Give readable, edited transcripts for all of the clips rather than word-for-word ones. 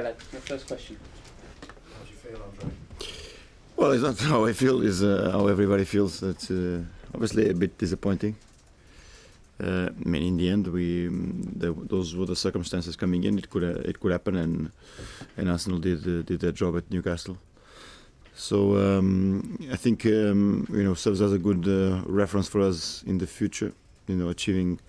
Your first question. How do you feel, Andre? Well, it's not how I feel, it's how everybody feels. It's obviously a bit disappointing. I mean, in the end, those were the circumstances coming in. It could happen, and Arsenal did their job at Newcastle. So I think serves as a good reference for us in the future. Achieving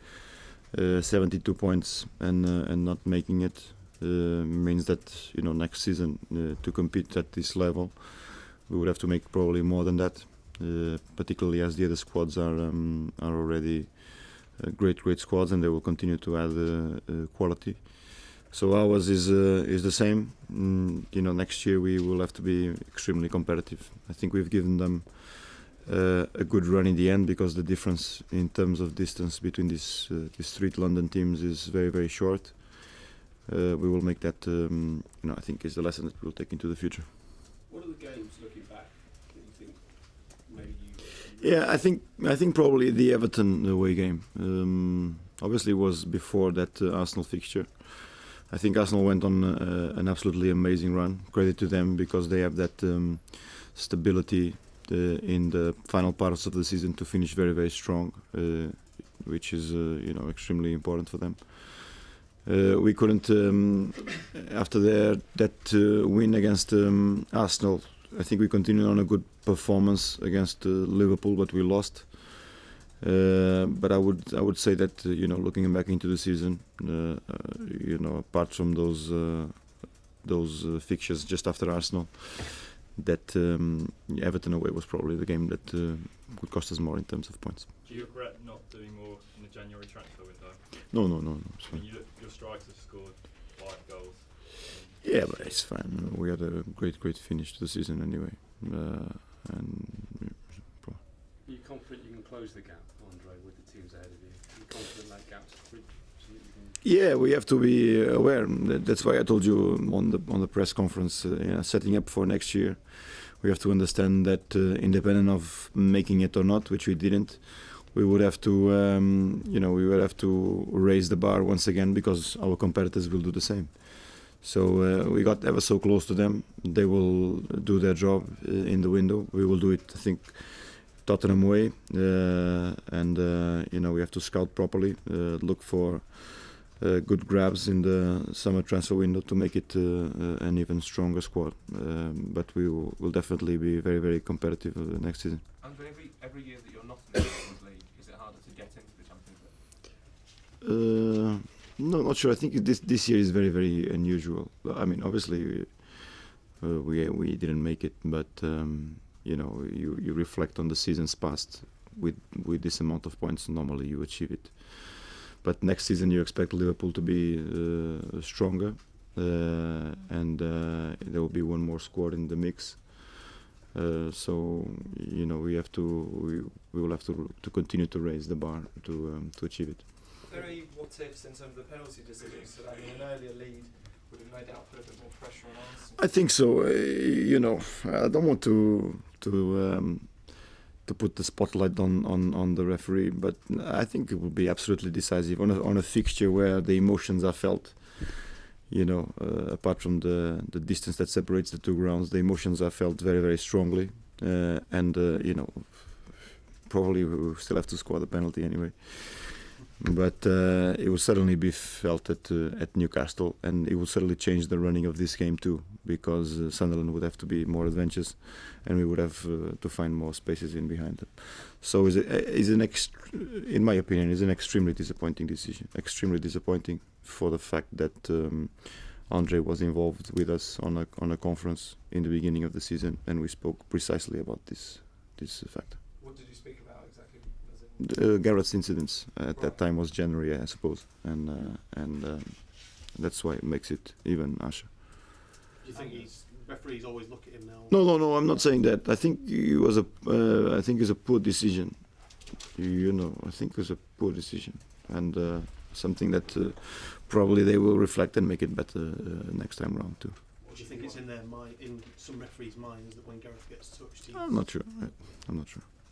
72 points and not making it means that next season to compete at this level, we would have to make probably more than that. Particularly as the other squads are already great squads, and they will continue to add quality. So ours is the same. Next year we will have to be extremely competitive. I think we've given them a good run in the end, because the difference in terms of distance between these three London teams is very, very short. We will make that. I think is the lesson that we'll take into the future. What are the games looking back that you think maybe Yeah, I think probably the Everton away game. Obviously, was before that Arsenal fixture. I think Arsenal went on an absolutely amazing run. Credit to them, because they have that stability in the final parts of the season to finish very, very strong, which is extremely important for them. We couldn't after that win against Arsenal. I think we continued on a good performance against Liverpool, but we lost. But I would say that looking back into the season, apart from those fixtures just after Arsenal, that Everton away was probably the game that could cost us more in terms of points. Do you regret not doing more in the January transfer window? No. It's I fine. mean, your strikers have scored 5 goals. Yeah, but it's fine. We had a great finish to the season anyway. Are you confident you can close the gap, Andre, with the teams ahead of you? Are you confident that gap's something you can... Yeah, we have to be aware. That's why I told you on the press conference, setting up for next year, we have to understand that independent of making it or not, which we didn't, we would have to raise the bar once again, because our competitors will do the same. So we got ever so close to them. They will do their job in the window. We will do it, I think, Tottenham way, and we have to scout properly, look for good grabs in the summer transfer window to make it an even stronger squad. But we will definitely be very, very competitive next season. And every year that you're not in the Champions League, is it harder to get into the Champions League? No, not sure. I think this year is very, very unusual. I mean, obviously we didn't make it, but you reflect on the seasons past with this amount of points. Normally you achieve it. But next season you expect Liverpool to be stronger, and there will be one more squad in the mix. So we will have to continue to raise the bar to achieve it. Are there any what-ifs in terms of the penalty decisions today? I mean, an earlier lead would have no doubt put a bit more pressure on us. I think so. I don't want to put the spotlight on the referee, but I think it would be absolutely decisive on a fixture where the emotions are felt. Apart from the distance that separates the two grounds, the emotions are felt very, very strongly, and probably we will still have to score the penalty anyway. But it will certainly be felt at Newcastle, and it will certainly change the running of this game too, because Sunderland would have to be more adventurous, and we would have to find more spaces in behind them. So in my opinion, is an extremely disappointing decision. Extremely disappointing for the fact that Andre was involved with us on a conference in the beginning of the season, and we spoke precisely about this fact. What did you speak about exactly? Garrett's incidents at that time was January, I suppose, and that's why it makes it even harsher. Do you think referees always look at him now? No, I'm not saying that. I think it was it's a poor decision. I think it was a poor decision, and something that probably they will reflect and make it better next time round too. What do you think it's in their mind, in some referees' minds, that when Gareth gets touched, I'm not sure.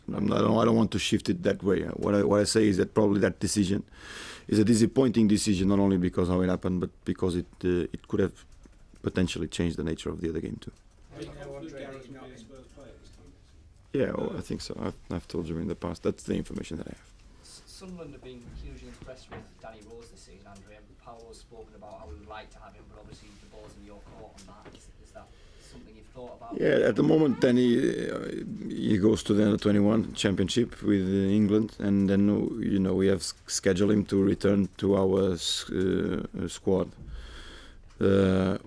I don't want to shift it that way. What I say is that probably that decision is a disappointing decision, not only because how it happened, but because it could have potentially change the nature of the other game too. Yeah, well, I think so. I've told you in the past. That's the information that I have. Sunderland have been hugely impressed with Danny Rose this season, Andre. Paolo's spoken about how we would like to have him, but obviously the ball's in your court on that. Is that something you've thought about? Yeah, at the moment, Danny he goes to the under-21 championship with England, and then we have scheduled him to return to our squad. I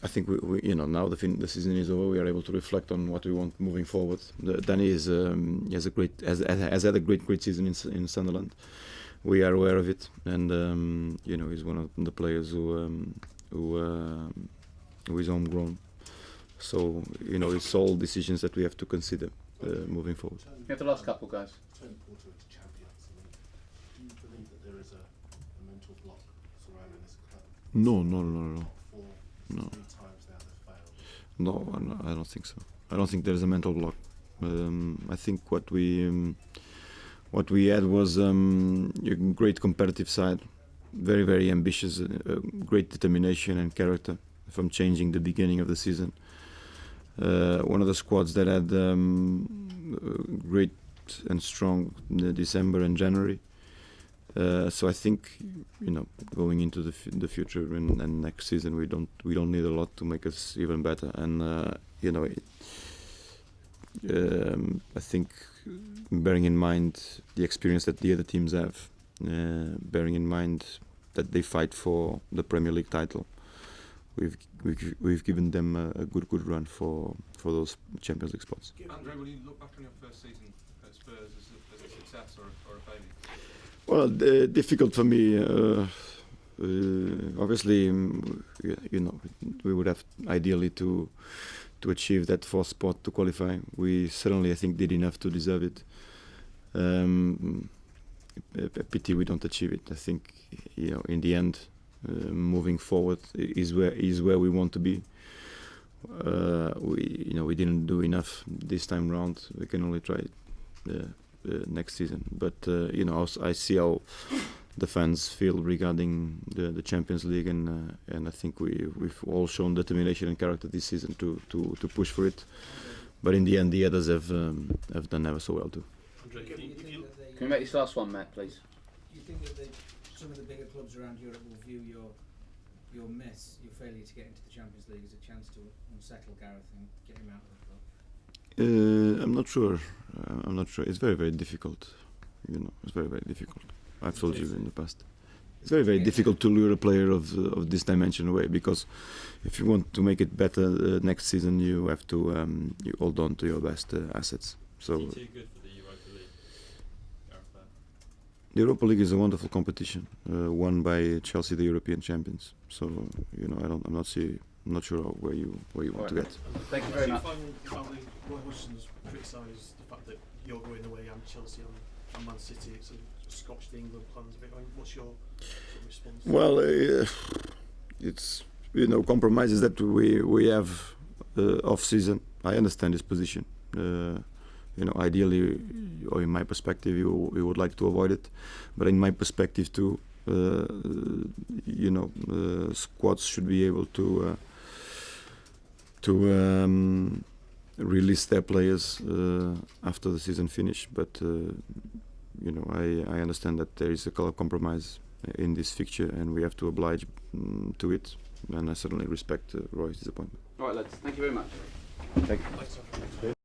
think we now the season is over. We are able to reflect on what we want moving forward. Danny has had a great season in Sunderland. We are aware of it, and he's one of the players who is homegrown. So it's all decisions that we have to consider moving forward. You have the last couple, guys. Turn Porto into champions. Do you believe that there is a mental block surrounding this club? No. 3 times now they've failed. No, I don't think so. I don't think there's a mental block. I think what we had was a great competitive side, very ambitious, great determination and character from changing the beginning of the season. One of the squads that had great and strong December and January. So I think going into the future and next season we don't need a lot to make us even better. And I think bearing in mind the experience that the other teams have, bearing in mind that they fight for the Premier League title, we've given them a good run for those Champions League spots. Andre, will you look back on your first season at Spurs as a success or a failure? Well, difficult for me. Obviously, we would have ideally to achieve that fourth spot to qualify. We certainly, I think, did enough to deserve it. A pity we don't achieve it. I think, in the end, moving forward is where we want to be. We didn't do enough this time round. We can only try next season. But I see how the fans feel regarding the Champions League, and I think we've all shown determination and character this season to push for it. But in the end, the others have done ever so well too. Andre, Can we make this last one, Matt, please? Do you think that some of the bigger clubs around Europe will view your failure to get into the Champions League as a chance to unsettle Gareth and get him out of the club? I'm not sure. It's very difficult. It's very difficult. I've told you in the past. It's very difficult to lure a player of this dimension away, because if you want to make it better next season, you have to you hold on to your best assets. So Is he too good for the Europa League? the Europa League is a wonderful competition, won by Chelsea, the European champions. So I'm not sure where you want to get. Thank you very much. Finally, Roy Hodgson's criticised the fact that you're going away and Chelsea and Man City. It's a Scotch to England plans a bit. What's your sort of response? Well, it's compromises that we have off season. I understand his position. Ideally, or in my perspective, we would like to avoid it. But in my perspective too, squads should be able to release their players after the season finish. But I understand that there is a compromise in this fixture, and we have to oblige to it. And I certainly respect Roy's disappointment. All right, lads. Thank you very much. Thank you.